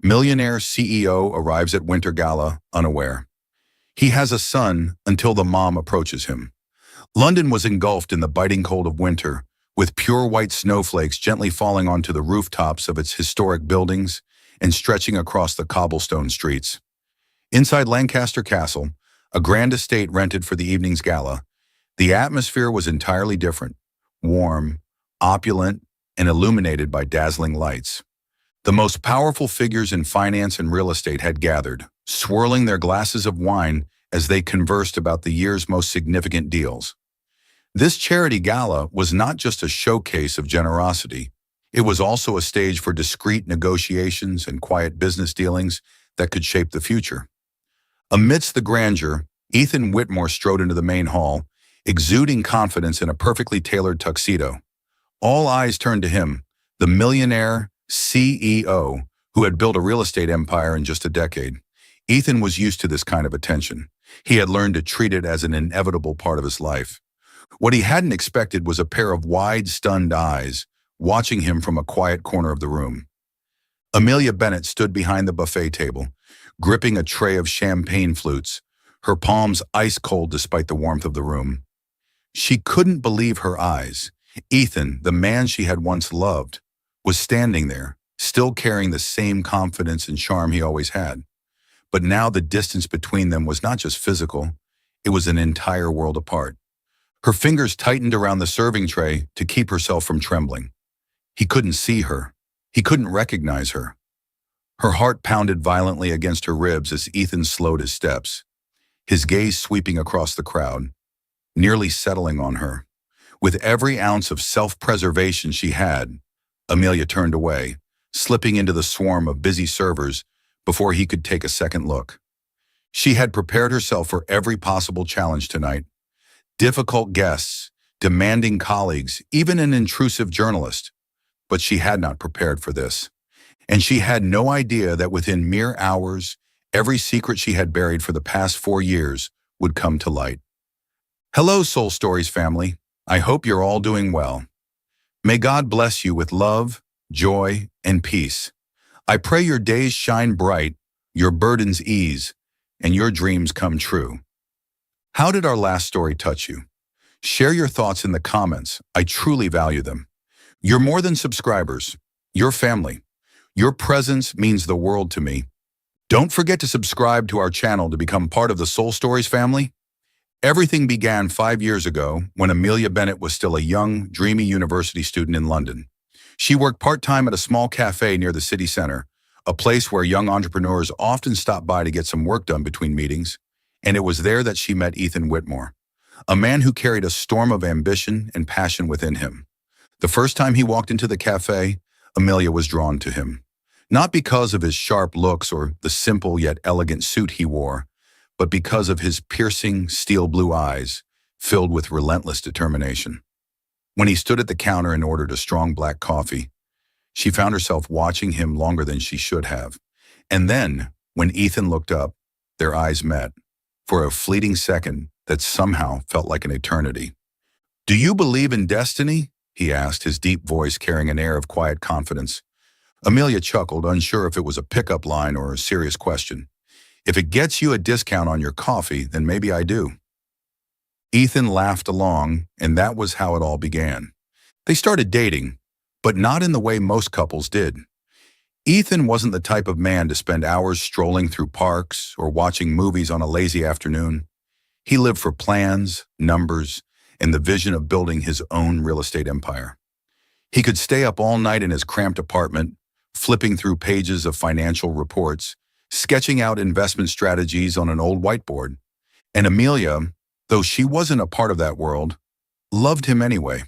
Millionaire CEO arrives at Winter Gala unaware. He has a son until the mom approaches him. London was engulfed in the biting cold of winter, with pure white snowflakes gently falling onto the rooftops of its historic buildings and stretching across the cobblestone streets. Inside Lancaster Castle, a grand estate rented for the evening's gala, the atmosphere was entirely different, warm, opulent, and illuminated by dazzling lights. The most powerful figures in finance and real estate had gathered, swirling their glasses of wine as they conversed about the year's most significant deals. This charity gala was not just a showcase of generosity. It was also a stage for discreet negotiations and quiet business dealings that could shape the future. Amidst the grandeur, Ethan Whitmore strode into the main hall, exuding confidence in a perfectly tailored tuxedo. All eyes turned to him, the millionaire CEO who had built a real estate empire in just a decade. Ethan was used to this kind of attention. He had learned to treat it as an inevitable part of his life. What he hadn't expected was a pair of wide, stunned eyes watching him from a quiet corner of the room. Amelia Bennett stood behind the buffet table, gripping a tray of champagne flutes, her palms ice cold despite the warmth of the room. She couldn't believe her eyes. Ethan, the man she had once loved, was standing there, still carrying the same confidence and charm he always had. But now the distance between them was not just physical, it was an entire world apart. Her fingers tightened around the serving tray to keep herself from trembling. He couldn't see her. He couldn't recognize her. Her heart pounded violently against her ribs as Ethan slowed his steps, his gaze sweeping across the crowd, nearly settling on her. With every ounce of self-preservation she had, Amelia turned away, slipping into the swarm of busy servers before he could take a second look. She had prepared herself for every possible challenge tonight. Difficult guests, demanding colleagues, even an intrusive journalist. But she had not prepared for this. And she had no idea that within mere hours, every secret she had buried for the past 4 years would come to light. Hello, Soul Stories family. I hope you're all doing well. May God bless you with love, joy, and peace. I pray your days shine bright, your burdens ease, and your dreams come true. How did our last story touch you? Share your thoughts in the comments. I truly value them. You're more than subscribers. You're family. Your presence means the world to me. Don't forget to subscribe to our channel to become part of the Soul Stories family. Everything began 5 years ago when Amelia Bennett was still a young, dreamy university student in London. She worked part-time at a small cafe near the city center, a place where young entrepreneurs often stop by to get some work done between meetings, and it was there that she met Ethan Whitmore, a man who carried a storm of ambition and passion within him. The first time he walked into the cafe, Amelia was drawn to him, not because of his sharp looks or the simple yet elegant suit he wore, but because of his piercing, steel blue eyes, filled with relentless determination. When he stood at the counter and ordered a strong black coffee, she found herself watching him longer than she should have. And then, when Ethan looked up, their eyes met, for a fleeting second that somehow felt like an eternity. "Do you believe in destiny?" he asked, his deep voice carrying an air of quiet confidence. Amelia chuckled, unsure if it was a pickup line or a serious question. "If it gets you a discount on your coffee, then maybe I do." Ethan laughed along, and that was how it all began. They started dating, but not in the way most couples did. Ethan wasn't the type of man to spend hours strolling through parks or watching movies on a lazy afternoon. He lived for plans, numbers, and the vision of building his own real estate empire. He could stay up all night in his cramped apartment, flipping through pages of financial reports, sketching out investment strategies on an old whiteboard. And Amelia, though she wasn't a part of that world, loved him anyway.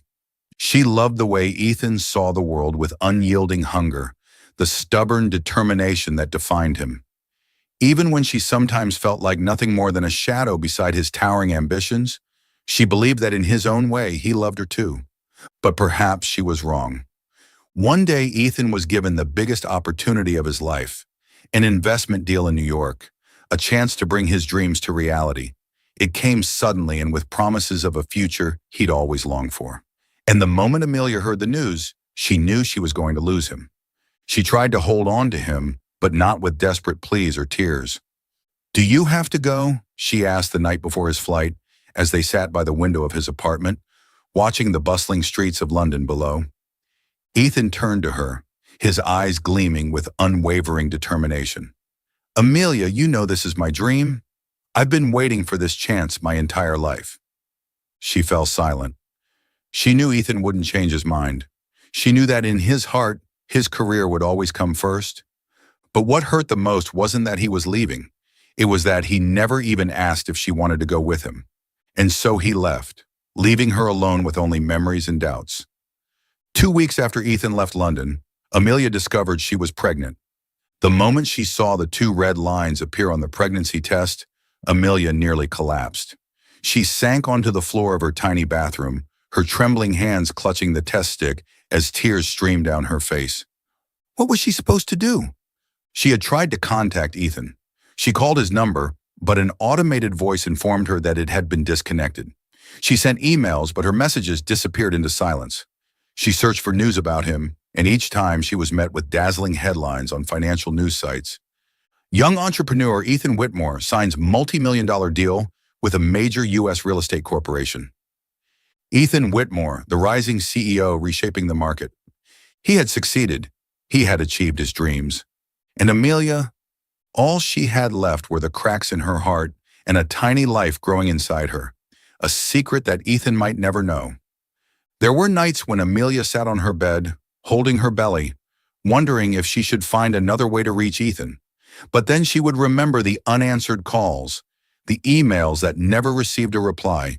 She loved the way Ethan saw the world with unyielding hunger, the stubborn determination that defined him. Even when she sometimes felt like nothing more than a shadow beside his towering ambitions, she believed that in his own way he loved her too. But perhaps she was wrong. One day Ethan was given the biggest opportunity of his life, an investment deal in New York, a chance to bring his dreams to reality. It came suddenly and with promises of a future he'd always longed for. And the moment Amelia heard the news, she knew she was going to lose him. She tried to hold on to him, but not with desperate pleas or tears. "Do you have to go?" she asked the night before his flight as they sat by the window of his apartment, watching the bustling streets of London below. Ethan turned to her, his eyes gleaming with unwavering determination. "Amelia, you know this is my dream. I've been waiting for this chance my entire life." She fell silent. She knew Ethan wouldn't change his mind. She knew that in his heart, his career would always come first. But what hurt the most wasn't that he was leaving. It was that he never even asked if she wanted to go with him. And so he left, leaving her alone with only memories and doubts. 2 weeks after Ethan left London, Amelia discovered she was pregnant. The moment she saw the 2 red lines appear on the pregnancy test, Amelia nearly collapsed. She sank onto the floor of her tiny bathroom, her trembling hands clutching the test stick as tears streamed down her face. What was she supposed to do? She had tried to contact Ethan. She called his number, but an automated voice informed her that it had been disconnected. She sent emails, but her messages disappeared into silence. She searched for news about him, and each time she was met with dazzling headlines on financial news sites. Young entrepreneur Ethan Whitmore signs multi-million-dollar deal with a major U.S. real estate corporation. Ethan Whitmore, the rising CEO reshaping the market. He had succeeded. He had achieved his dreams. And Amelia, all she had left were the cracks in her heart and a tiny life growing inside her, a secret that Ethan might never know. There were nights when Amelia sat on her bed, holding her belly, wondering if she should find another way to reach Ethan. But then she would remember the unanswered calls, the emails that never received a reply,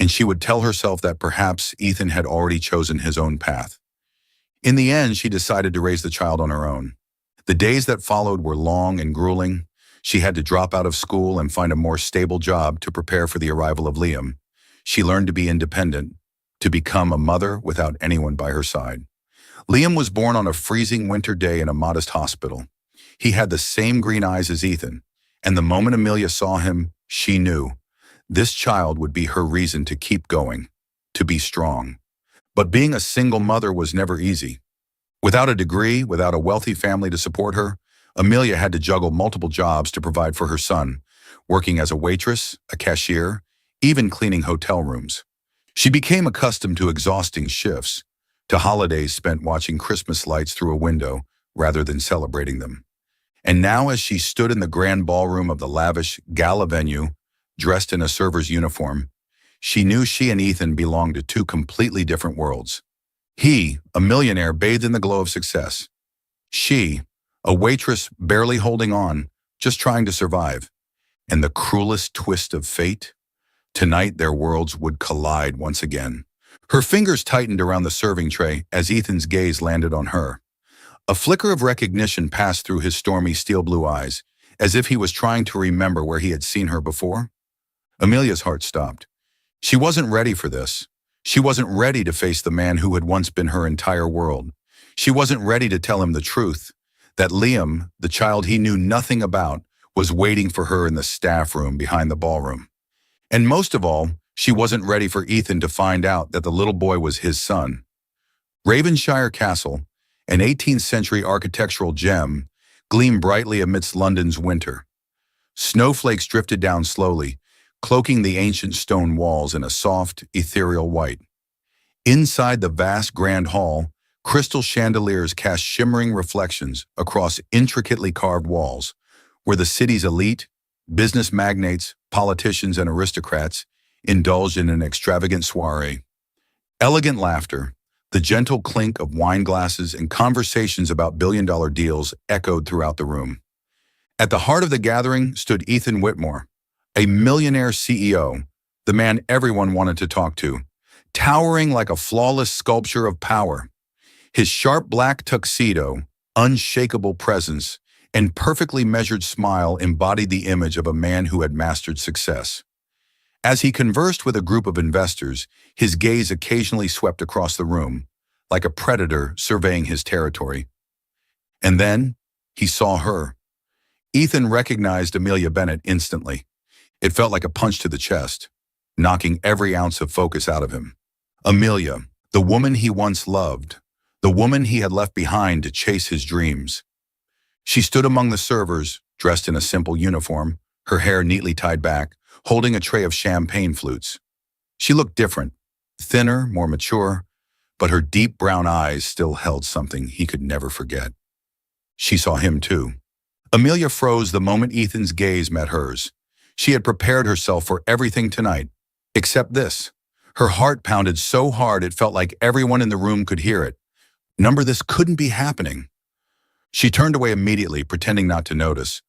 and she would tell herself that perhaps Ethan had already chosen his own path. In the end, she decided to raise the child on her own. The days that followed were long and grueling. She had to drop out of school and find a more stable job to prepare for the arrival of Liam. She learned to be independent, to become a mother without anyone by her side. Liam was born on a freezing winter day in a modest hospital. He had the same green eyes as Ethan, and the moment Amelia saw him, she knew this child would be her reason to keep going, to be strong. But being a single mother was never easy. Without a degree, without a wealthy family to support her, Amelia had to juggle multiple jobs to provide for her son, working as a waitress, a cashier, even cleaning hotel rooms. She became accustomed to exhausting shifts, to holidays spent watching Christmas lights through a window rather than celebrating them. And now as she stood in the grand ballroom of the lavish gala venue, dressed in a server's uniform, she knew she and Ethan belonged to 2 completely different worlds. He, a millionaire bathed in the glow of success. She, a waitress barely holding on, just trying to survive. And the cruelest twist of fate? Tonight their worlds would collide once again. Her fingers tightened around the serving tray as Ethan's gaze landed on her. A flicker of recognition passed through his stormy steel blue eyes, as if he was trying to remember where he had seen her before. Amelia's heart stopped. She wasn't ready for this. She wasn't ready to face the man who had once been her entire world. She wasn't ready to tell him the truth, that Liam, the child he knew nothing about, was waiting for her in the staff room behind the ballroom. And most of all, she wasn't ready for Ethan to find out that the little boy was his son. Ravenshire Castle, an 18th century architectural gem, gleamed brightly amidst London's winter. Snowflakes drifted down slowly, cloaking the ancient stone walls in a soft, ethereal white. Inside the vast grand hall, crystal chandeliers cast shimmering reflections across intricately carved walls, where the city's elite, business magnates, politicians, and aristocrats indulged in an extravagant soiree. Elegant laughter, the gentle clink of wine glasses, and conversations about billion-dollar deals echoed throughout the room. At the heart of the gathering stood Ethan Whitmore, a millionaire CEO, the man everyone wanted to talk to, towering like a flawless sculpture of power. His sharp black tuxedo, unshakable presence, and perfectly measured smile embodied the image of a man who had mastered success. As he conversed with a group of investors, his gaze occasionally swept across the room, like a predator surveying his territory. And then he saw her. Ethan recognized Amelia Bennett instantly. It felt like a punch to the chest, knocking every ounce of focus out of him. Amelia, the woman he once loved, the woman he had left behind to chase his dreams. She stood among the servers, dressed in a simple uniform, her hair neatly tied back, holding a tray of champagne flutes. She looked different, thinner, more mature, but her deep brown eyes still held something he could never forget. She saw him too. Amelia froze the moment Ethan's gaze met hers. She had prepared herself for everything tonight, except this. Her heart pounded so hard it felt like everyone in the room could hear it. This couldn't be happening. She turned away immediately, pretending not to notice,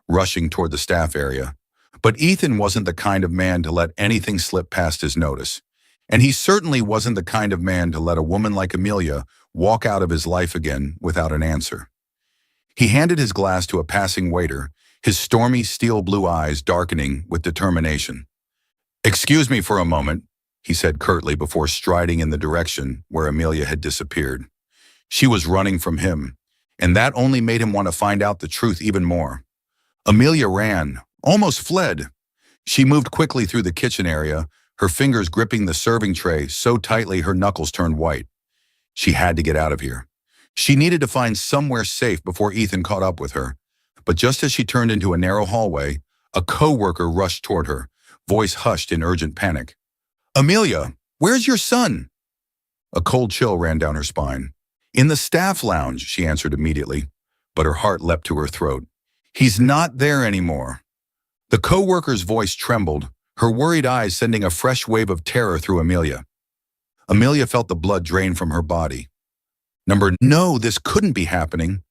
rushing toward the staff area. But Ethan wasn't the kind of man to let anything slip past his notice. And he certainly wasn't the kind of man to let a woman like Amelia walk out of his life again without an answer. He handed his glass to a passing waiter, his stormy steel blue eyes darkening with determination. "Excuse me for a moment," he said curtly before striding in the direction where Amelia had disappeared. She was running from him, and that only made him want to find out the truth even more. Amelia ran, almost fled. She moved quickly through the kitchen area, her fingers gripping the serving tray so tightly her knuckles turned white. She had to get out of here. She needed to find somewhere safe before Ethan caught up with her. But just as she turned into a narrow hallway, a co-worker rushed toward her, voice hushed in urgent panic. "Amelia, where's your son?" A cold chill ran down her spine. "In the staff lounge," she answered immediately, but her heart leapt to her throat. "He's not there anymore." The co-worker's voice trembled, her worried eyes sending a fresh wave of terror through Amelia. Amelia felt the blood drain from her body. No, this couldn't be happening.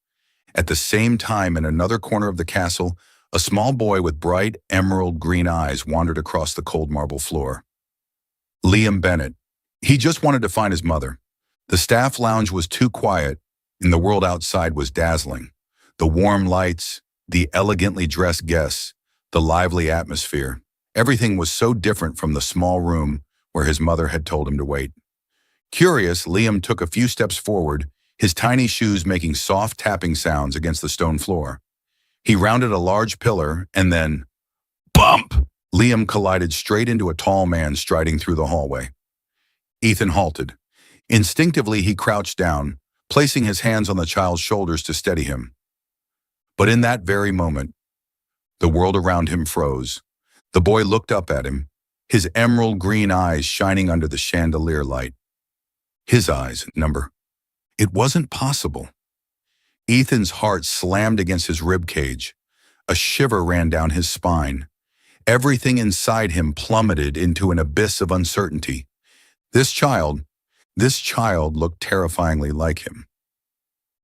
At the same time, in another corner of the castle, a small boy with bright emerald green eyes wandered across the cold marble floor. Liam Bennett. He just wanted to find his mother. The staff lounge was too quiet, and the world outside was dazzling. The warm lights, the elegantly dressed guests, the lively atmosphere. Everything was so different from the small room where his mother had told him to wait. Curious, Liam took a few steps forward, his tiny shoes making soft tapping sounds against the stone floor. He rounded a large pillar, and then, bump! Liam collided straight into a tall man striding through the hallway. Ethan halted. Instinctively, he crouched down, placing his hands on the child's shoulders to steady him. But in that very moment, the world around him froze. The boy looked up at him, his emerald green eyes shining under the chandelier light. His eyes, It wasn't possible. Ethan's heart slammed against his rib cage. A shiver ran down his spine. Everything inside him plummeted into an abyss of uncertainty. This child looked terrifyingly like him.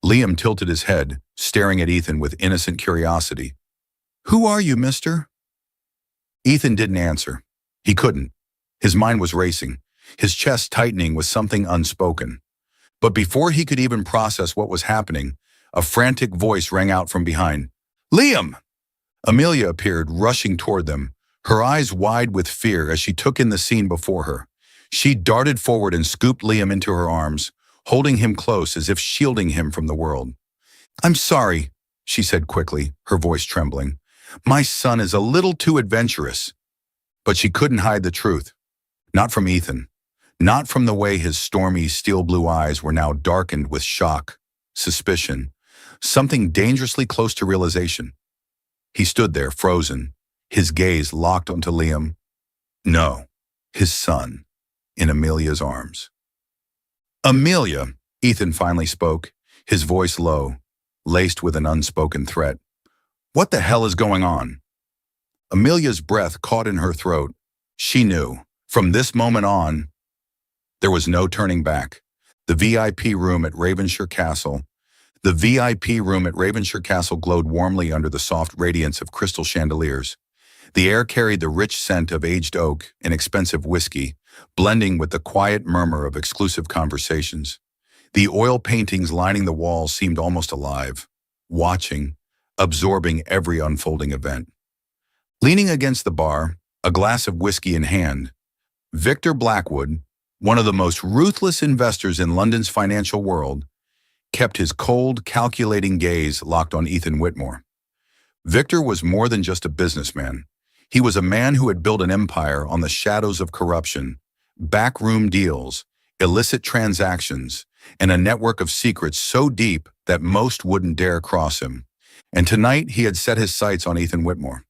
Liam tilted his head, staring at Ethan with innocent curiosity. "Who are you, mister?" Ethan didn't answer. He couldn't. His mind was racing, his chest tightening with something unspoken. But before he could even process what was happening, a frantic voice rang out from behind. "Liam!" Amelia appeared, rushing toward them, her eyes wide with fear as she took in the scene before her. She darted forward and scooped Liam into her arms, holding him close as if shielding him from the world. "I'm sorry," she said quickly, her voice trembling. "My son is a little too adventurous." But she couldn't hide the truth. Not from Ethan. Not from the way his stormy steel blue eyes were now darkened with shock, suspicion, something dangerously close to realization. He stood there, frozen, his gaze locked onto Liam. No, his son, in Amelia's arms. "Amelia," Ethan finally spoke, his voice low, laced with an unspoken threat. "What the hell is going on?" Amelia's breath caught in her throat. She knew, from this moment on, there was no turning back. The VIP room at Ravenshire Castle glowed warmly under the soft radiance of crystal chandeliers. The air carried the rich scent of aged oak and expensive whiskey, blending with the quiet murmur of exclusive conversations. The oil paintings lining the walls seemed almost alive, watching, absorbing every unfolding event. Leaning against the bar, a glass of whiskey in hand, Victor Blackwood, one of the most ruthless investors in London's financial world, kept his cold, calculating gaze locked on Ethan Whitmore. Victor was more than just a businessman. He was a man who had built an empire on the shadows of corruption, backroom deals, illicit transactions, and a network of secrets so deep that most wouldn't dare cross him. And tonight he had set his sights on Ethan Whitmore.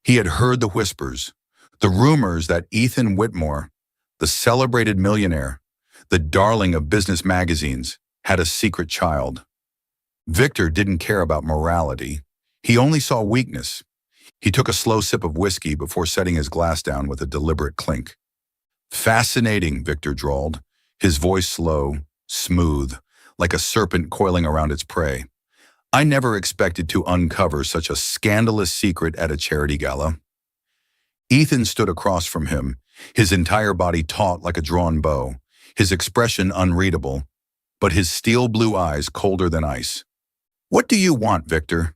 He had heard the whispers, the rumors that Ethan Whitmore, the celebrated millionaire, the darling of business magazines, had a secret child. Victor didn't care about morality. He only saw weakness. He took a slow sip of whiskey before setting his glass down with a deliberate clink. Fascinating, Victor drawled, his voice slow, smooth, like a serpent coiling around its prey. I never expected to uncover such a scandalous secret at a charity gala. Ethan stood across from him, his entire body taut like a drawn bow, his expression unreadable, but his steel blue eyes colder than ice. What do you want, Victor?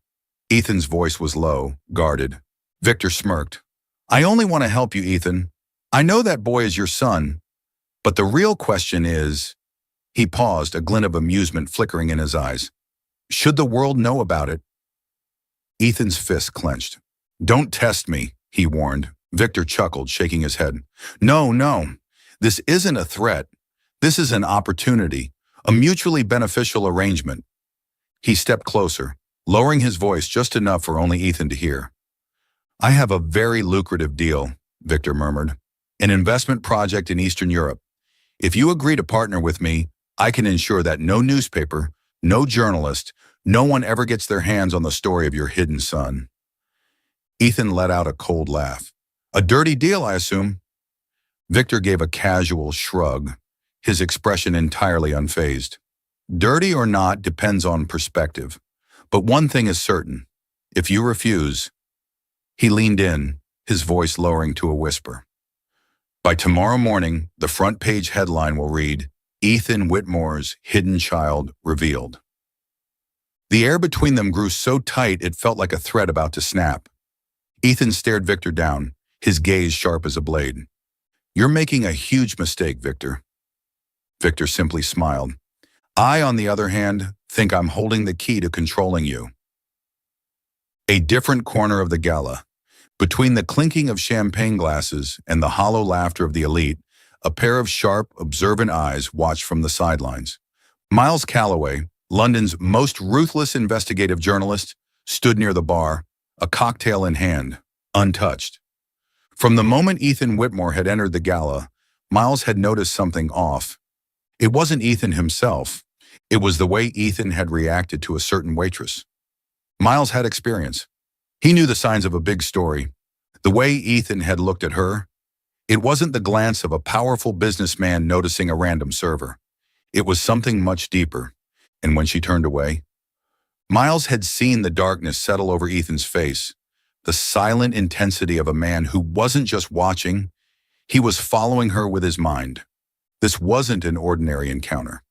Ethan's voice was low, guarded. Victor smirked. I only want to help you, Ethan. I know that boy is your son, but the real question is... He paused, a glint of amusement flickering in his eyes. Should the world know about it? Ethan's fist clenched. Don't test me, he warned. Victor chuckled, shaking his head. No. This isn't a threat. This is an opportunity, a mutually beneficial arrangement. He stepped closer, lowering his voice just enough for only Ethan to hear. I have a very lucrative deal, Victor murmured. An investment project in Eastern Europe. If you agree to partner with me, I can ensure that no newspaper, no journalist, no one ever gets their hands on the story of your hidden son. Ethan let out a cold laugh. A dirty deal, I assume? Victor gave a casual shrug, his expression entirely unfazed. Dirty or not depends on perspective. But one thing is certain. If you refuse... He leaned in, his voice lowering to a whisper. By tomorrow morning, the front page headline will read, Ethan Whitmore's hidden child revealed. The air between them grew so tight it felt like a thread about to snap. Ethan stared Victor down, his gaze sharp as a blade. You're making a huge mistake, Victor. Victor simply smiled. I, on the other hand, think I'm holding the key to controlling you. A different corner of the gala. Between the clinking of champagne glasses and the hollow laughter of the elite, a pair of sharp, observant eyes watched from the sidelines. Miles Calloway, London's most ruthless investigative journalist, stood near the bar, a cocktail in hand, untouched. From the moment Ethan Whitmore had entered the gala, Miles had noticed something off. It wasn't Ethan himself. It was the way Ethan had reacted to a certain waitress. Miles had experience. He knew the signs of a big story. The way Ethan had looked at her, it wasn't the glance of a powerful businessman noticing a random server. It was something much deeper. And when she turned away, Miles had seen the darkness settle over Ethan's face, the silent intensity of a man who wasn't just watching, he was following her with his mind. This wasn't an ordinary encounter.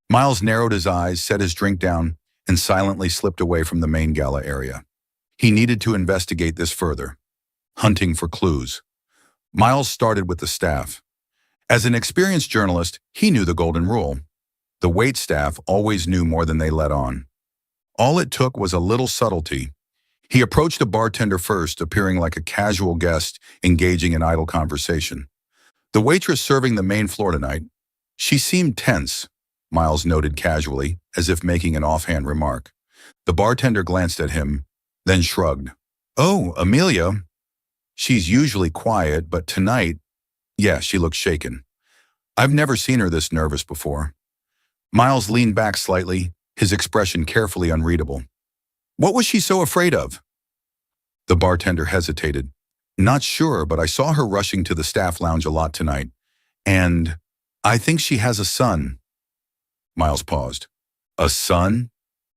Miles narrowed his eyes, set his drink down, and silently slipped away from the main gala area. He needed to investigate this further, hunting for clues. Miles started with the staff. As an experienced journalist, he knew the golden rule. The wait staff always knew more than they let on. All it took was a little subtlety. He approached a bartender first, appearing like a casual guest engaging in idle conversation. The waitress serving the main floor tonight, she seemed tense, Miles noted casually, as if making an offhand remark. The bartender glanced at him, then shrugged. Oh, Amelia. She's usually quiet, but tonight, yeah, she looked shaken. I've never seen her this nervous before. Miles leaned back slightly, his expression carefully unreadable. What was she so afraid of? The bartender hesitated. Not sure, but I saw her rushing to the staff lounge a lot tonight. And I think she has a son. Miles paused. A son?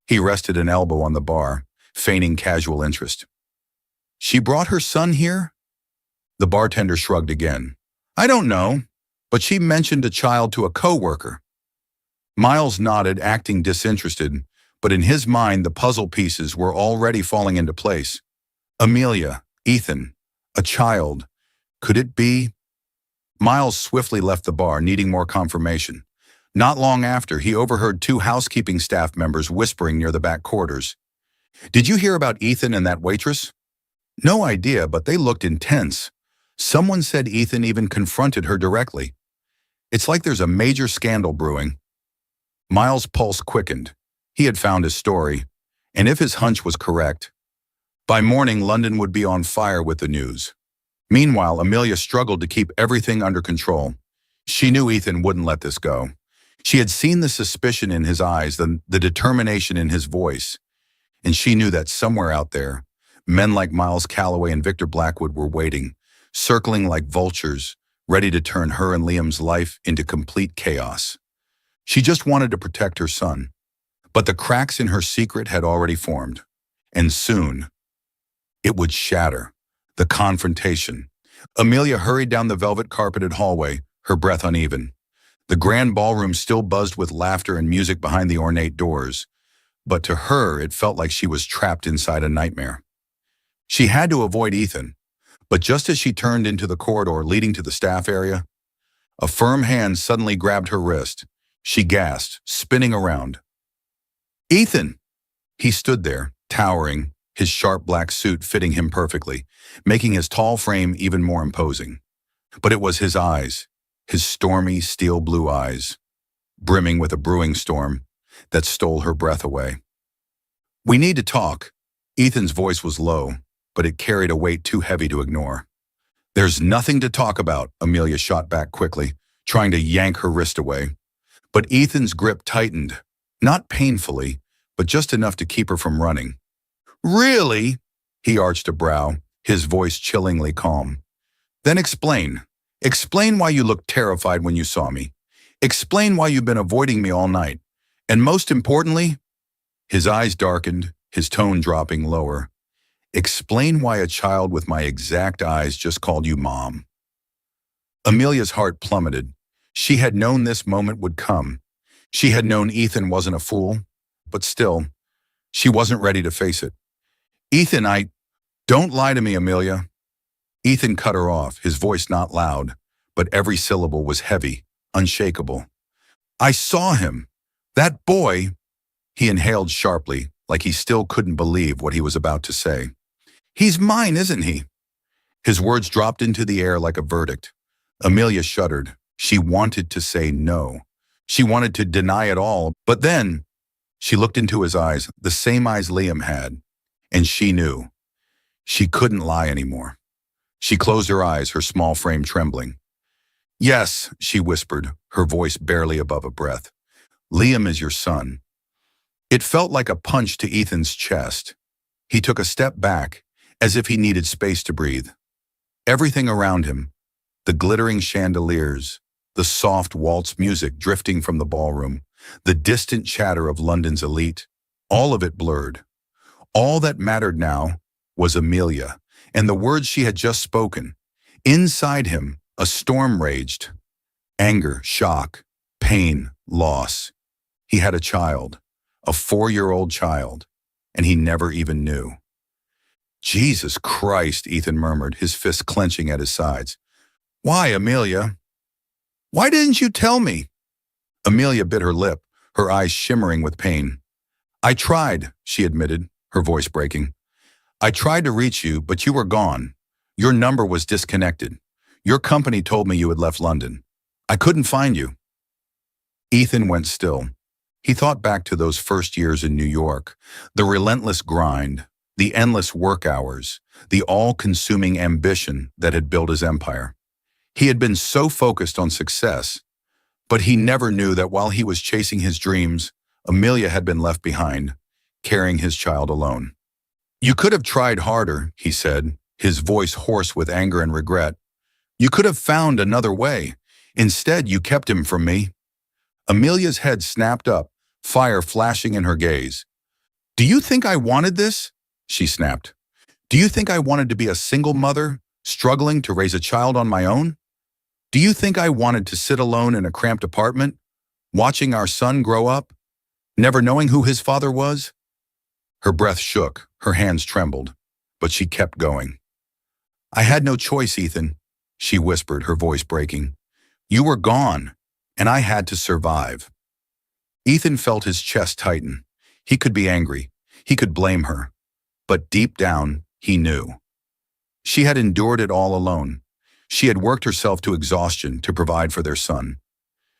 He rested an elbow on the bar, feigning casual interest. She brought her son here? The bartender shrugged again. I don't know, but she mentioned a child to a coworker. Miles nodded, acting disinterested, but in his mind the puzzle pieces were already falling into place. Amelia, Ethan, a child. Could it be? Miles swiftly left the bar, needing more confirmation. Not long after, he overheard two housekeeping staff members whispering near the back quarters. Did you hear about Ethan and that waitress? No idea, but they looked intense. Someone said Ethan even confronted her directly. It's like there's a major scandal brewing. Miles' pulse quickened. He had found his story. And if his hunch was correct, by morning London would be on fire with the news. Meanwhile, Amelia struggled to keep everything under control. She knew Ethan wouldn't let this go. She had seen the suspicion in his eyes, the determination in his voice, and she knew that somewhere out there, men like Miles Calloway and Victor Blackwood were waiting, circling like vultures, ready to turn her and Liam's life into complete chaos. She just wanted to protect her son, but the cracks in her secret had already formed, and soon it would shatter. The confrontation. Amelia hurried down the velvet-carpeted hallway, her breath uneven. The grand ballroom still buzzed with laughter and music behind the ornate doors, but to her it felt like she was trapped inside a nightmare. She had to avoid Ethan, but just as she turned into the corridor leading to the staff area, a firm hand suddenly grabbed her wrist. She gasped, spinning around. "Ethan!" He stood there, towering, his sharp black suit fitting him perfectly, making his tall frame even more imposing. But it was his eyes, his stormy, steel blue eyes, brimming with a brewing storm, that stole her breath away. "We need to talk." Ethan's voice was low, but it carried a weight too heavy to ignore. "There's nothing to talk about," Amelia shot back quickly, trying to yank her wrist away. But Ethan's grip tightened, not painfully, but just enough to keep her from running. "Really?" He arched a brow, his voice chillingly calm. "Then explain. Explain why you looked terrified when you saw me. Explain why you've been avoiding me all night. And most importantly," his eyes darkened, his tone dropping lower, "explain why a child with my exact eyes just called you Mom." Amelia's heart plummeted. She had known this moment would come. She had known Ethan wasn't a fool, but still, she wasn't ready to face it. "Ethan, don't lie to me, Amelia." Ethan cut her off, his voice not loud, but every syllable was heavy, unshakable. "I saw him. That boy." He inhaled sharply, like he still couldn't believe what he was about to say. "He's mine, isn't he?" His words dropped into the air like a verdict. Amelia shuddered. She wanted to say no. She wanted to deny it all, but then she looked into his eyes, the same eyes Liam had, and she knew. She couldn't lie anymore. She closed her eyes, her small frame trembling. "Yes," she whispered, her voice barely above a breath. "Liam is your son." It felt like a punch to Ethan's chest. He took a step back, as if he needed space to breathe. Everything around him, the glittering chandeliers, the soft waltz music drifting from the ballroom, the distant chatter of London's elite, all of it blurred. All that mattered now was Amelia, and the words she had just spoken. Inside him, a storm raged. Anger, shock, pain, loss. He had a child, a 4-year-old child, and he never even knew. "Jesus Christ," Ethan murmured, his fists clenching at his sides. "Why, Amelia? Why didn't you tell me?" Amelia bit her lip, her eyes shimmering with pain. "I tried," she admitted, her voice breaking. "I tried to reach you, but you were gone. Your number was disconnected. Your company told me you had left London. I couldn't find you." Ethan went still. He thought back to those first years in New York, the relentless grind, the endless work hours, the all-consuming ambition that had built his empire. He had been so focused on success, but he never knew that while he was chasing his dreams, Amelia had been left behind, carrying his child alone. "You could have tried harder," he said, his voice hoarse with anger and regret. "You could have found another way. Instead, you kept him from me." Amelia's head snapped up, fire flashing in her gaze. "Do you think I wanted this?" she snapped. "Do you think I wanted to be a single mother, struggling to raise a child on my own? Do you think I wanted to sit alone in a cramped apartment, watching our son grow up, never knowing who his father was?" Her breath shook, her hands trembled, but she kept going. "I had no choice, Ethan," she whispered, her voice breaking. "You were gone, and I had to survive." Ethan felt his chest tighten. He could be angry. He could blame her. But deep down, he knew. She had endured it all alone. She had worked herself to exhaustion to provide for their son.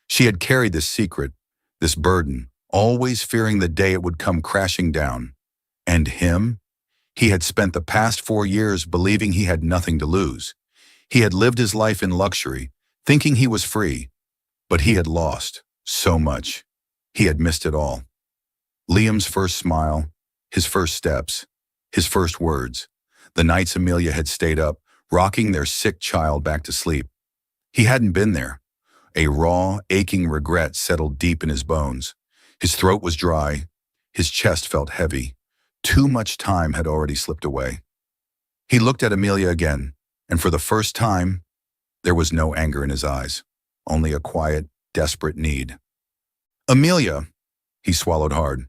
She had carried this secret, this burden, always fearing the day it would come crashing down. And him? He had spent the past 4 years believing he had nothing to lose. He had lived his life in luxury, thinking he was free, but he had lost so much. He had missed it all. Liam's first smile, his first steps, his first words, the nights Amelia had stayed up, rocking their sick child back to sleep. He hadn't been there. A raw, aching regret settled deep in his bones. His throat was dry. His chest felt heavy. Too much time had already slipped away. He looked at Amelia again, and for the first time, there was no anger in his eyes, only a quiet, desperate need. Amelia, he swallowed hard.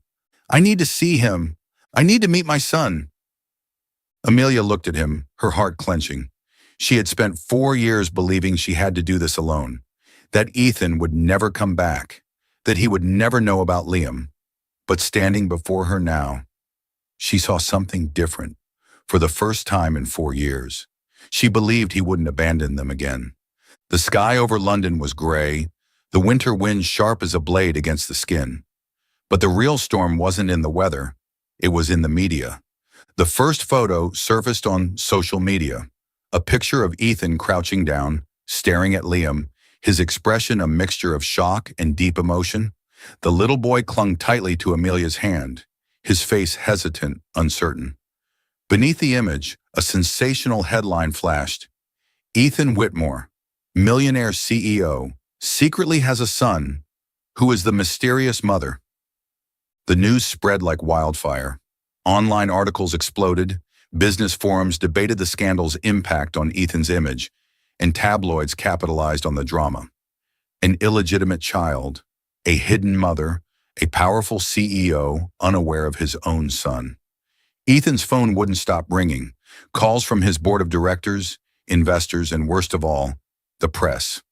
I need to see him. I need to meet my son. Amelia looked at him, her heart clenching. She had spent 4 years believing she had to do this alone, that Ethan would never come back, that he would never know about Liam. But standing before her now, she saw something different. For the first time in 4 years, she believed he wouldn't abandon them again. The sky over London was gray, the winter wind sharp as a blade against the skin. But the real storm wasn't in the weather, it was in the media. The first photo surfaced on social media, a picture of Ethan crouching down, staring at Liam, his expression a mixture of shock and deep emotion. The little boy clung tightly to Amelia's hand, his face hesitant, uncertain. Beneath the image, a sensational headline flashed. Ethan Whitmore, Millionaire CEO, secretly has a son who is the mysterious mother. The news spread like wildfire. Online articles exploded, business forums debated the scandal's impact on Ethan's image, and tabloids capitalized on the drama. An illegitimate child, a hidden mother, a powerful CEO unaware of his own son. Ethan's phone wouldn't stop ringing. Calls from his board of directors, investors, and worst of all, the press.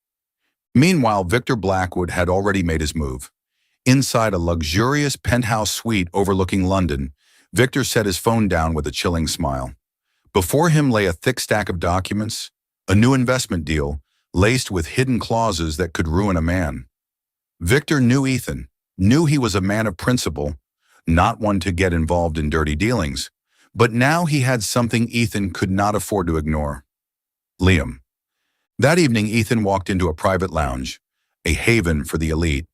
Meanwhile, Victor Blackwood had already made his move. Inside a luxurious penthouse suite overlooking London, Victor set his phone down with a chilling smile. Before him lay a thick stack of documents, a new investment deal, laced with hidden clauses that could ruin a man. Victor knew Ethan, knew he was a man of principle, not one to get involved in dirty dealings, but now he had something Ethan could not afford to ignore. Liam. That evening, Ethan walked into a private lounge, a haven for the elite.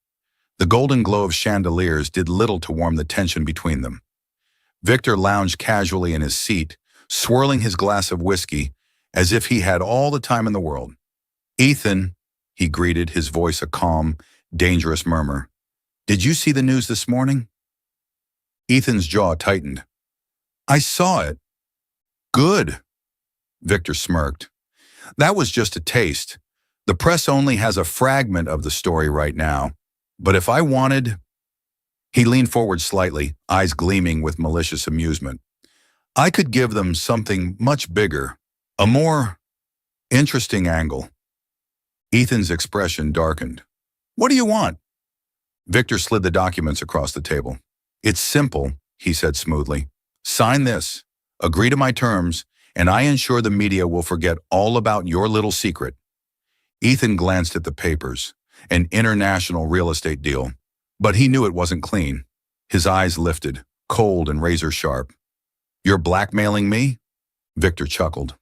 The golden glow of chandeliers did little to warm the tension between them. Victor lounged casually in his seat, swirling his glass of whiskey, as if he had all the time in the world. Ethan, he greeted, his voice a calm, dangerous murmur. Did you see the news this morning? Ethan's jaw tightened. I saw it. Good. Victor smirked. That was just a taste. The press only has a fragment of the story right now. But if I wanted... He leaned forward slightly, eyes gleaming with malicious amusement. I could give them something much bigger, a more interesting angle. Ethan's expression darkened. What do you want? Victor slid the documents across the table. It's simple, he said smoothly. Sign this, agree to my terms, and I ensure the media will forget all about your little secret. Ethan glanced at the papers, an international real estate deal, but he knew it wasn't clean. His eyes lifted, cold and razor sharp. You're blackmailing me? Victor chuckled.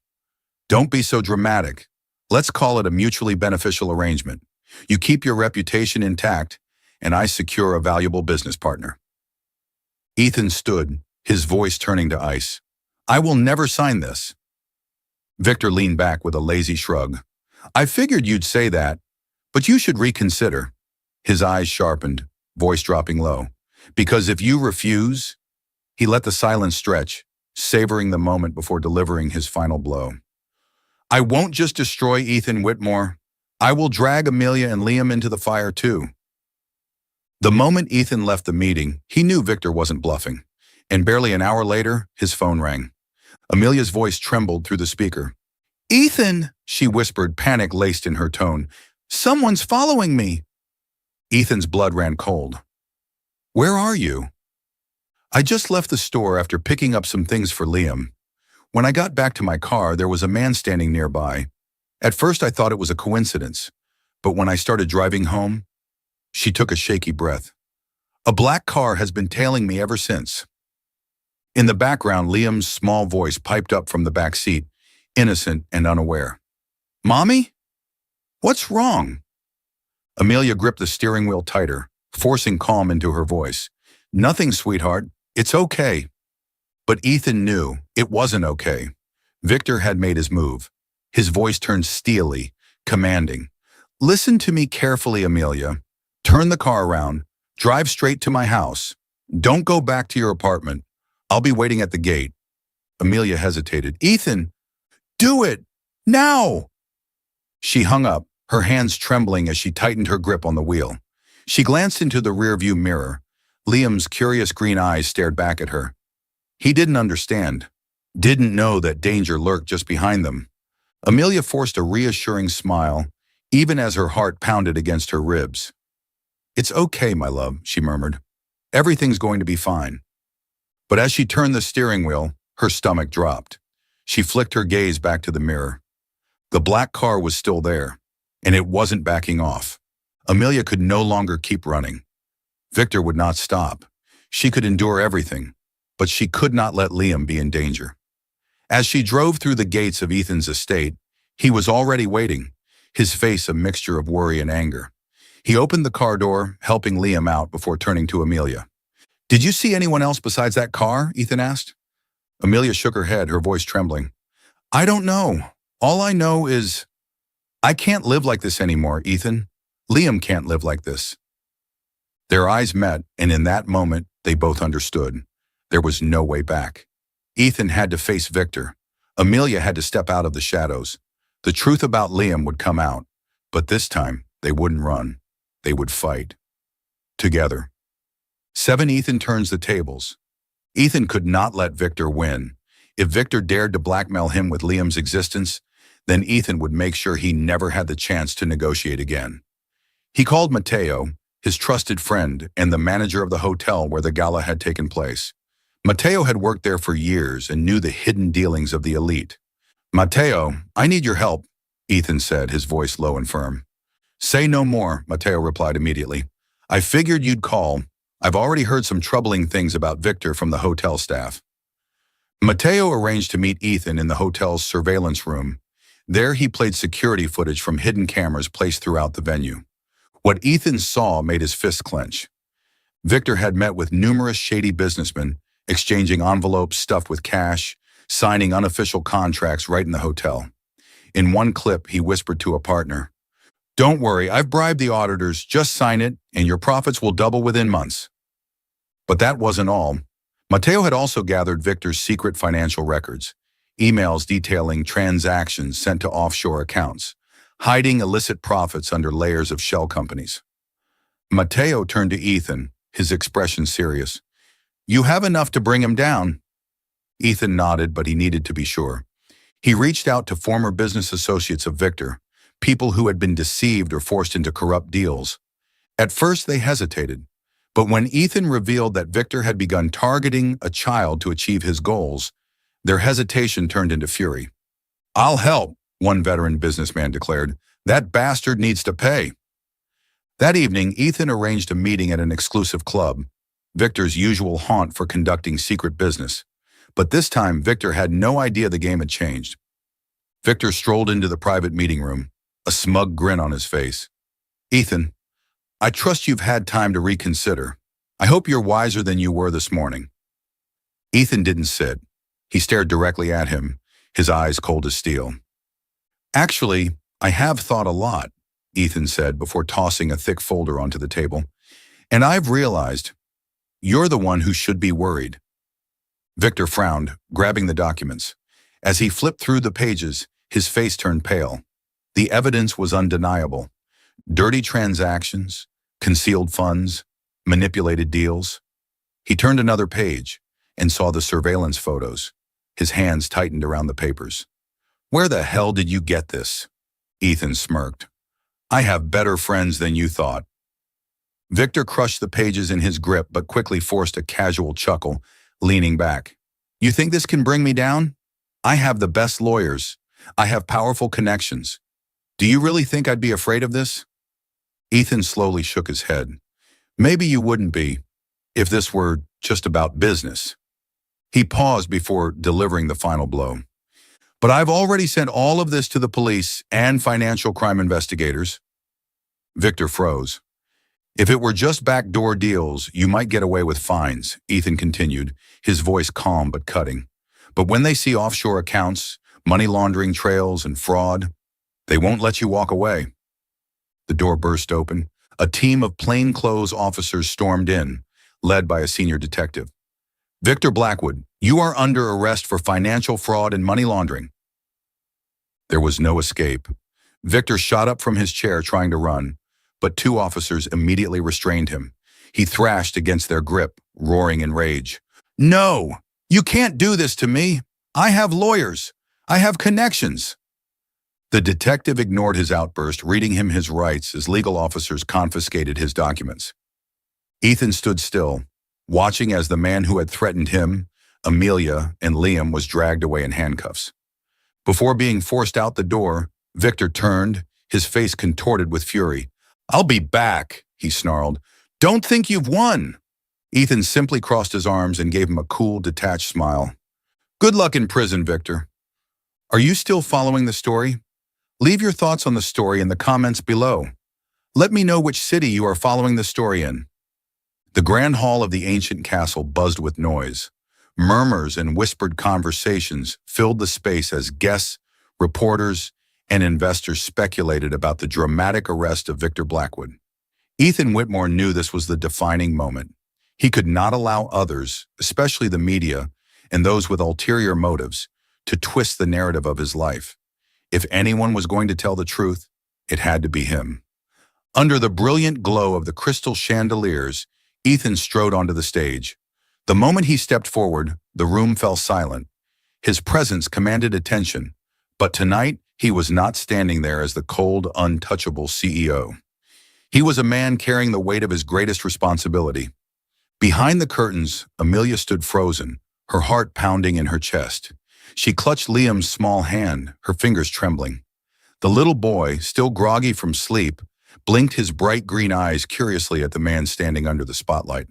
Don't be so dramatic. Let's call it a mutually beneficial arrangement. You keep your reputation intact, and I secure a valuable business partner. Ethan stood, his voice turning to ice. I will never sign this. Victor leaned back with a lazy shrug. I figured you'd say that, but you should reconsider. His eyes sharpened, voice dropping low. Because if you refuse... He let the silence stretch, savoring the moment before delivering his final blow. I won't just destroy Ethan Whitmore. I will drag Amelia and Liam into the fire too. The moment Ethan left the meeting, he knew Victor wasn't bluffing, and barely an hour later, his phone rang. Amelia's voice trembled through the speaker. Ethan, she whispered, panic laced in her tone. Someone's following me. Ethan's blood ran cold. Where are you? I just left the store after picking up some things for Liam. When I got back to my car, there was a man standing nearby. At first, I thought it was a coincidence, but when I started driving home, she took a shaky breath. A black car has been tailing me ever since. In the background, Liam's small voice piped up from the back seat, innocent and unaware. "Mommy? What's wrong?" Amelia gripped the steering wheel tighter, forcing calm into her voice. "Nothing, sweetheart. It's okay." But Ethan knew it wasn't okay. Victor had made his move. His voice turned steely, commanding. "Listen to me carefully, Amelia. Turn the car around. Drive straight to my house. Don't go back to your apartment. I'll be waiting at the gate." Amelia hesitated. "Ethan, do it! Now!" She hung up, her hands trembling as she tightened her grip on the wheel. She glanced into the rearview mirror. Liam's curious green eyes stared back at her. He didn't understand, didn't know that danger lurked just behind them. Amelia forced a reassuring smile, even as her heart pounded against her ribs. "It's okay, my love," she murmured. "Everything's going to be fine." But as she turned the steering wheel, her stomach dropped. She flicked her gaze back to the mirror. The black car was still there, and it wasn't backing off. Amelia could no longer keep running. Victor would not stop. She could endure everything, but she could not let Liam be in danger. As she drove through the gates of Ethan's estate, he was already waiting, his face a mixture of worry and anger. He opened the car door, helping Liam out before turning to Amelia. "Did you see anyone else besides that car?" Ethan asked. Amelia shook her head, her voice trembling. "I don't know. All I know is I can't live like this anymore, Ethan. Liam can't live like this." Their eyes met, and in that moment, they both understood. There was no way back. Ethan had to face Victor. Amelia had to step out of the shadows. The truth about Liam would come out, but this time, they wouldn't run. They would fight. Together. 7. Ethan turns the tables. Ethan could not let Victor win. If Victor dared to blackmail him with Liam's existence, then Ethan would make sure he never had the chance to negotiate again. He called Mateo, his trusted friend and the manager of the hotel where the gala had taken place. Mateo had worked there for years and knew the hidden dealings of the elite. "Mateo, I need your help," Ethan said, his voice low and firm. "Say no more," Mateo replied immediately. "I figured you'd call. I've already heard some troubling things about Victor from the hotel staff." Mateo arranged to meet Ethan in the hotel's surveillance room. There he played security footage from hidden cameras placed throughout the venue. What Ethan saw made his fists clench. Victor had met with numerous shady businessmen, exchanging envelopes stuffed with cash, signing unofficial contracts right in the hotel. In one clip, he whispered to a partner, "Don't worry, I've bribed the auditors, just sign it, and your profits will double within months." But that wasn't all. Mateo had also gathered Victor's secret financial records, emails detailing transactions sent to offshore accounts, hiding illicit profits under layers of shell companies. Mateo turned to Ethan, his expression serious. "You have enough to bring him down?" Ethan nodded, but he needed to be sure. He reached out to former business associates of Victor, people who had been deceived or forced into corrupt deals. At first, they hesitated, but when Ethan revealed that Victor had begun targeting a child to achieve his goals, their hesitation turned into fury. "I'll help," one veteran businessman declared. "That bastard needs to pay." That evening, Ethan arranged a meeting at an exclusive club, Victor's usual haunt for conducting secret business. But this time, Victor had no idea the game had changed. Victor strolled into the private meeting room, a smug grin on his face. "Ethan, I trust you've had time to reconsider. I hope you're wiser than you were this morning." Ethan didn't sit. He stared directly at him, his eyes cold as steel. "Actually, I have thought a lot," Ethan said before tossing a thick folder onto the table. "And I've realized you're the one who should be worried." Victor frowned, grabbing the documents. As he flipped through the pages, his face turned pale. The evidence was undeniable. Dirty transactions, concealed funds, manipulated deals. He turned another page and saw the surveillance photos. His hands tightened around the papers. "Where the hell did you get this?" Ethan smirked. "I have better friends than you thought." Victor crushed the pages in his grip but quickly forced a casual chuckle, leaning back. "You think this can bring me down? I have the best lawyers. I have powerful connections. Do you really think I'd be afraid of this?" Ethan slowly shook his head. "Maybe you wouldn't be, if this were just about business." He paused before delivering the final blow. But I've already sent all of this to the police and financial crime investigators. Victor froze. If it were just backdoor deals, you might get away with fines, Ethan continued, his voice calm but cutting. But when they see offshore accounts, money laundering trails, and fraud, they won't let you walk away. The door burst open. A team of plainclothes officers stormed in, led by a senior detective. Victor Blackwood, you are under arrest for financial fraud and money laundering. There was no escape. Victor shot up from his chair trying to run, but two officers immediately restrained him. He thrashed against their grip, roaring in rage. No! You can't do this to me! I have lawyers! I have connections! The detective ignored his outburst, reading him his rights as legal officers confiscated his documents. Ethan stood still, watching as the man who had threatened him, Amelia, and Liam was dragged away in handcuffs. Before being forced out the door, Victor turned, his face contorted with fury. I'll be back, he snarled. Don't think you've won. Ethan simply crossed his arms and gave him a cool, detached smile. Good luck in prison, Victor. Are you still following the story? Leave your thoughts on the story in the comments below. Let me know which city you are following the story in. The grand hall of the ancient castle buzzed with noise. Murmurs and whispered conversations filled the space as guests, reporters, and investors speculated about the dramatic arrest of Victor Blackwood. Ethan Whitmore knew this was the defining moment. He could not allow others, especially the media and those with ulterior motives, to twist the narrative of his life. If anyone was going to tell the truth, it had to be him. Under the brilliant glow of the crystal chandeliers, Ethan strode onto the stage. The moment he stepped forward, the room fell silent. His presence commanded attention, but tonight he was not standing there as the cold, untouchable CEO. He was a man carrying the weight of his greatest responsibility. Behind the curtains, Amelia stood frozen, her heart pounding in her chest. She clutched Liam's small hand, her fingers trembling. The little boy, still groggy from sleep, blinked his bright green eyes curiously at the man standing under the spotlight.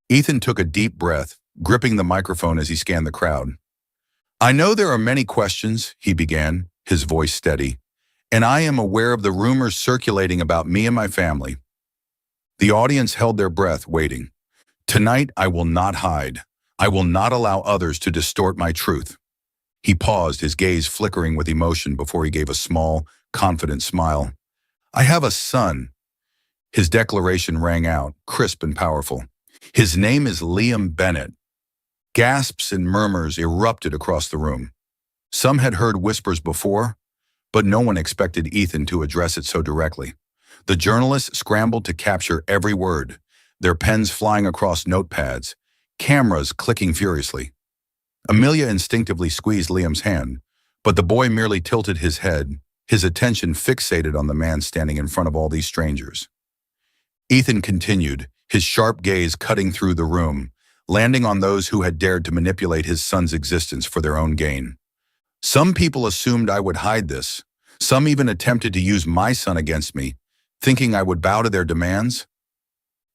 Ethan took a deep breath, gripping the microphone as he scanned the crowd. I know there are many questions, he began, his voice steady, and I am aware of the rumors circulating about me and my family. The audience held their breath, waiting. Tonight, I will not hide. I will not allow others to distort my truth. He paused, his gaze flickering with emotion before he gave a small, confident smile. I have a son. His declaration rang out, crisp and powerful. His name is Liam Bennett. Gasps and murmurs erupted across the room. Some had heard whispers before, but no one expected Ethan to address it so directly. The journalists scrambled to capture every word, their pens flying across notepads, cameras clicking furiously. Amelia instinctively squeezed Liam's hand, but the boy merely tilted his head, his attention fixated on the man standing in front of all these strangers. Ethan continued, his sharp gaze cutting through the room, landing on those who had dared to manipulate his son's existence for their own gain. Some people assumed I would hide this. Some even attempted to use my son against me, thinking I would bow to their demands.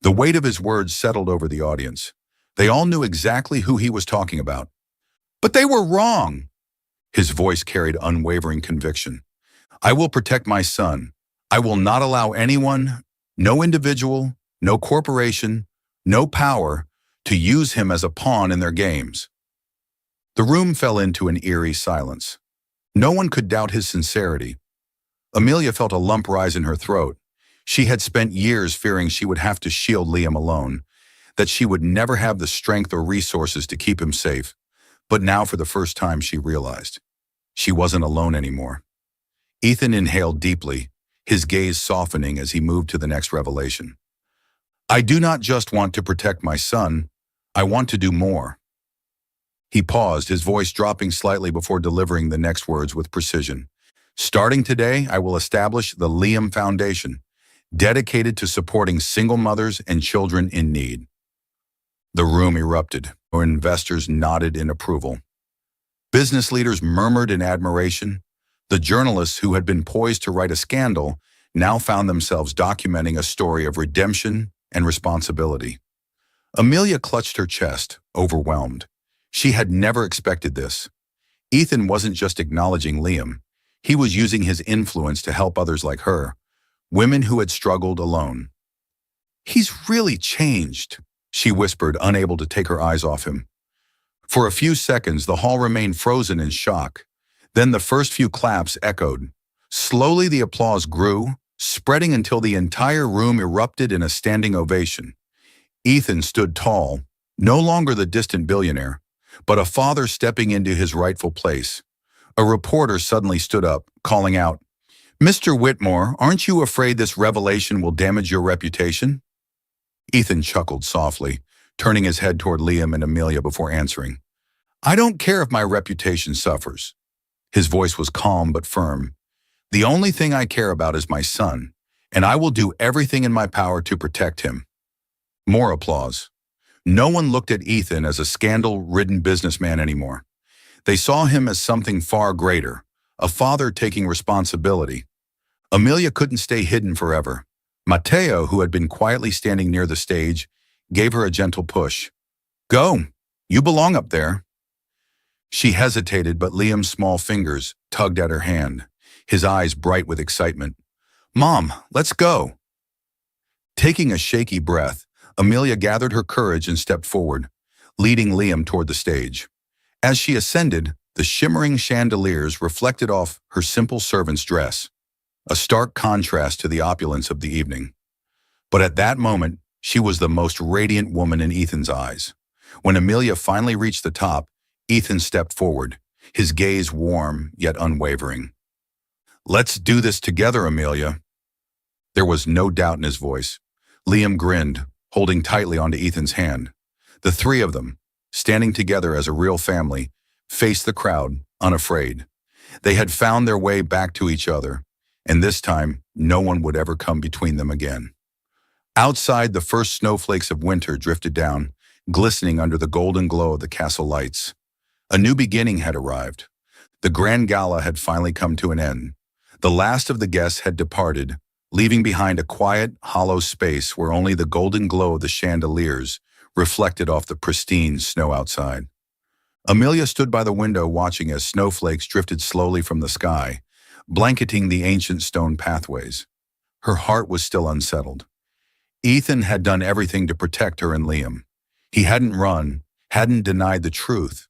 The weight of his words settled over the audience. They all knew exactly who he was talking about. But they were wrong. His voice carried unwavering conviction. I will protect my son. I will not allow anyone, no individual, no corporation, no power, to use him as a pawn in their games. The room fell into an eerie silence. No one could doubt his sincerity. Amelia felt a lump rise in her throat. She had spent years fearing she would have to shield Liam alone, that she would never have the strength or resources to keep him safe. But now, for the first time, she realized she wasn't alone anymore. Ethan inhaled deeply, his gaze softening as he moved to the next revelation. I do not just want to protect my son, I want to do more. He paused, his voice dropping slightly before delivering the next words with precision. Starting today, I will establish the Liam Foundation, dedicated to supporting single mothers and children in need. The room erupted. Investors nodded in approval. Business leaders murmured in admiration. The journalists who had been poised to write a scandal now found themselves documenting a story of redemption and responsibility. Amelia clutched her chest, overwhelmed. She had never expected this. Ethan wasn't just acknowledging Liam. He was using his influence to help others like her, women who had struggled alone. "He's really changed," she whispered, unable to take her eyes off him. For a few seconds, the hall remained frozen in shock. Then the first few claps echoed. Slowly the applause grew, spreading until the entire room erupted in a standing ovation. Ethan stood tall, no longer the distant billionaire, but a father stepping into his rightful place. A reporter suddenly stood up, calling out, "Mr. Whitmore, aren't you afraid this revelation will damage your reputation?" Ethan chuckled softly, turning his head toward Liam and Amelia before answering. "I don't care if my reputation suffers." His voice was calm but firm. "The only thing I care about is my son, and I will do everything in my power to protect him." More applause. No one looked at Ethan as a scandal-ridden businessman anymore. They saw him as something far greater, a father taking responsibility. Amelia couldn't stay hidden forever. Mateo, who had been quietly standing near the stage, gave her a gentle push. "Go, you belong up there." She hesitated, but Liam's small fingers tugged at her hand, his eyes bright with excitement. "Mom, let's go." Taking a shaky breath, Amelia gathered her courage and stepped forward, leading Liam toward the stage. As she ascended, the shimmering chandeliers reflected off her simple servant's dress, a stark contrast to the opulence of the evening. But at that moment, she was the most radiant woman in Ethan's eyes. When Amelia finally reached the top, Ethan stepped forward, his gaze warm yet unwavering. "Let's do this together, Amelia." There was no doubt in his voice. Liam grinned, holding tightly onto Ethan's hand. The three of them, standing together as a real family, faced the crowd, unafraid. They had found their way back to each other, and this time, no one would ever come between them again. Outside, the first snowflakes of winter drifted down, glistening under the golden glow of the castle lights. A new beginning had arrived. The grand gala had finally come to an end. The last of the guests had departed, leaving behind a quiet, hollow space where only the golden glow of the chandeliers reflected off the pristine snow outside. Amelia stood by the window watching as snowflakes drifted slowly from the sky, blanketing the ancient stone pathways. Her heart was still unsettled. Ethan had done everything to protect her and Liam. He hadn't run, hadn't denied the truth,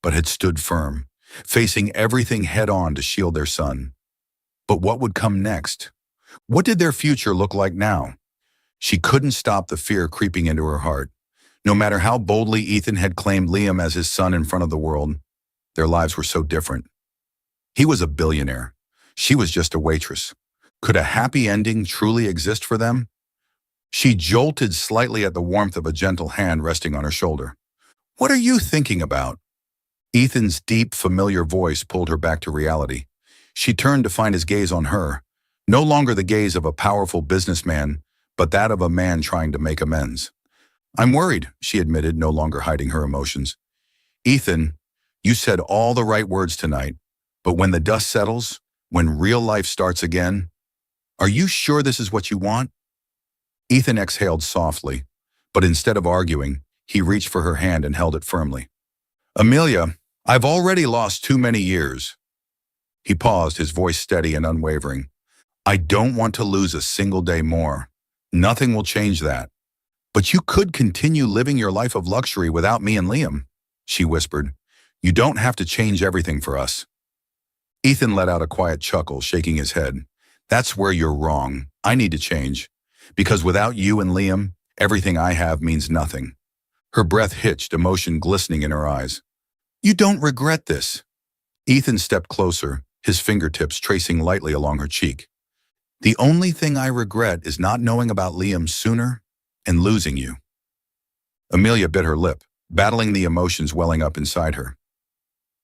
but had stood firm, facing everything head-on to shield their son. But what would come next? What did their future look like now? She couldn't stop the fear creeping into her heart. No matter how boldly Ethan had claimed Liam as his son in front of the world, their lives were so different. He was a billionaire. She was just a waitress. Could a happy ending truly exist for them? She jolted slightly at the warmth of a gentle hand resting on her shoulder. "What are you thinking about?" Ethan's deep, familiar voice pulled her back to reality. She turned to find his gaze on her, no longer the gaze of a powerful businessman, but that of a man trying to make amends. "I'm worried," she admitted, no longer hiding her emotions. "Ethan, you said all the right words tonight, but when the dust settles, when real life starts again, are you sure this is what you want?" Ethan exhaled softly, but instead of arguing, he reached for her hand and held it firmly. "Amelia, I've already lost too many years." He paused, his voice steady and unwavering. "I don't want to lose a single day more. Nothing will change that. But you could continue living your life of luxury without me and Liam," she whispered. "You don't have to change everything for us." Ethan let out a quiet chuckle, shaking his head. "That's where you're wrong. I need to change. Because without you and Liam, everything I have means nothing." Her breath hitched, emotion glistening in her eyes. "You don't regret this." Ethan stepped closer, his fingertips tracing lightly along her cheek. "The only thing I regret is not knowing about Liam sooner and losing you." Amelia bit her lip, battling the emotions welling up inside her.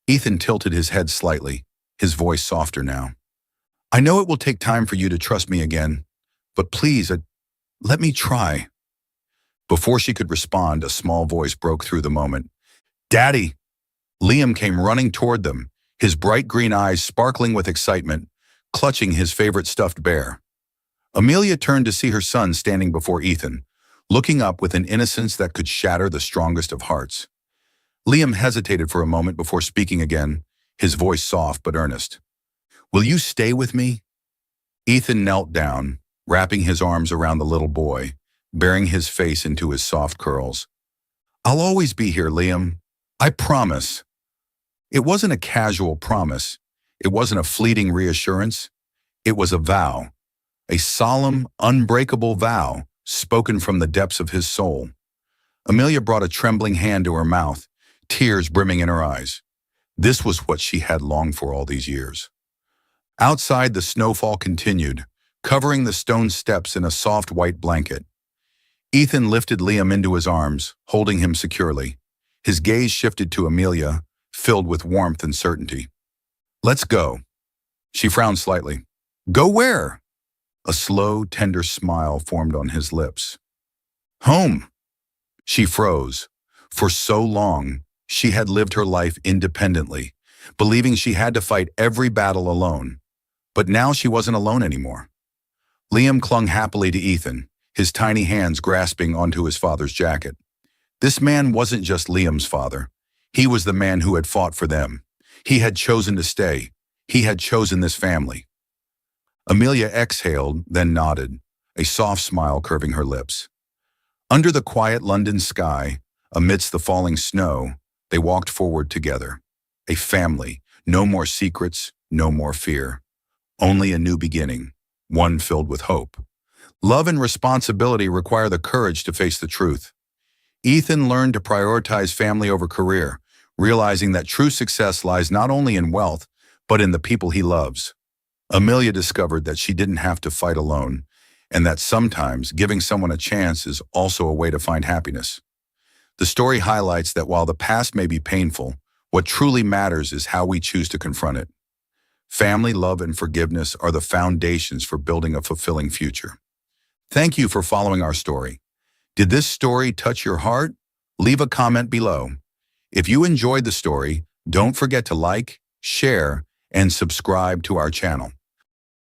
Ethan tilted his head slightly, his voice softer now. "I know it will take time for you to trust me again, but please, let me try." Before she could respond, a small voice broke through the moment. "Daddy!" Liam came running toward them, his bright green eyes sparkling with excitement, clutching his favorite stuffed bear. Amelia turned to see her son standing before Ethan, looking up with an innocence that could shatter the strongest of hearts. Liam hesitated for a moment before speaking again, his voice soft but earnest. Will you stay with me? Ethan knelt down, wrapping his arms around the little boy, burying his face into his soft curls. I'll always be here, Liam. I promise. It wasn't a casual promise. It wasn't a fleeting reassurance. It was a vow, a solemn, unbreakable vow spoken from the depths of his soul. Amelia brought a trembling hand to her mouth, tears brimming in her eyes. This was what she had longed for all these years. Outside, the snowfall continued, covering the stone steps in a soft white blanket. Ethan lifted Liam into his arms, holding him securely. His gaze shifted to Amelia, filled with warmth and certainty. Let's go. She frowned slightly. Go where? A slow, tender smile formed on his lips. Home. She froze. For so long, she had lived her life independently, believing she had to fight every battle alone. But now she wasn't alone anymore. Liam clung happily to Ethan, his tiny hands grasping onto his father's jacket. This man wasn't just Liam's father. He was the man who had fought for them. He had chosen to stay. He had chosen this family. Amelia exhaled, then nodded, a soft smile curving her lips. Under the quiet London sky, amidst the falling snow, they walked forward together. A family, no more secrets, no more fear. Only a new beginning, one filled with hope. Love and responsibility require the courage to face the truth. Ethan learned to prioritize family over career, realizing that true success lies not only in wealth, but in the people he loves. Amelia discovered that she didn't have to fight alone, and that sometimes giving someone a chance is also a way to find happiness. The story highlights that while the past may be painful, what truly matters is how we choose to confront it. Family, love, and forgiveness are the foundations for building a fulfilling future. Thank you for following our story. Did this story touch your heart? Leave a comment below. If you enjoyed the story, don't forget to like, share, and subscribe to our channel.